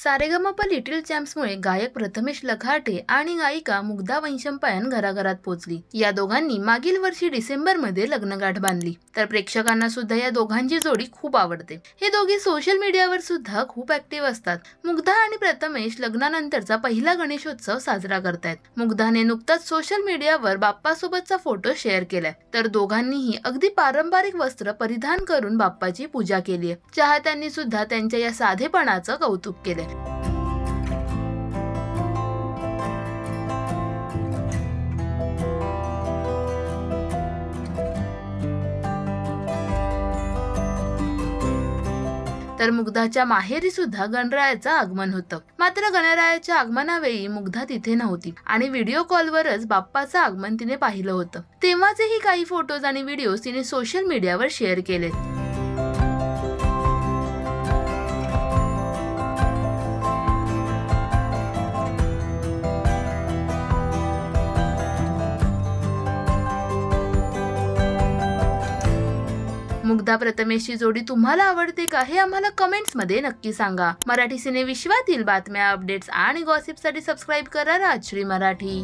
Sa Re Ga Ma Pa little चॅम्प्समुळे गायक प्रथमेश लखाटे आणि गायिका मुग्धा वैशंपायन घराघरात पोहोचली। या दोघांनी मागील वर्षी डिसेंबरमध्ये लग्नगाठ बांधली, तर प्रेक्षकांना सुद्धा या दोघांची जोडी खूप आवडते। हे दोघे सोशल मीडियावर सुद्धा खूप ऍक्टिव्ह असतात। मुग्धा आणि प्रथमेश लग्नानंतरचा पहिला गणेशोत्सव साजरा करतायत। मुग्धाने नुकताच सोशल मीडियावर बाप्पासोबतचा फोटो शेअर केलाय, तर दोघांनीही अगदी पारंपरिक वस्त्र परिधान करून बाप्पाची पूजा केली आहे। चाहत्यांनी सुद्धा त्यांच्या या साधेपणाचं कौतुक केले। तर मुग्धाच्या माहेरी सुद्धा गणरायाचं आगमन होतं, मात्र गणरायाच्या आगमनावेळी मुग्धा तिथे नव्हती आणि व्हिडिओ कॉलवरच बाप्पाचं आगमन तिने पाहिलं होतं। तेव्हाचेही काही फोटोज आणि व्हिडिओ तिने सोशल मीडियावर शेअर केलेत। मुग्धा प्रथमेशची जोडी तुम्हाला आवडते का, हे आम्हाला कमेंट्स मध्ये नक्की सांगा। मराठी सिने विश्वातील बातम्या, अपडेट्स आणि गॉसिपसाठी सबस्क्राइब करा राजश्री मराठी।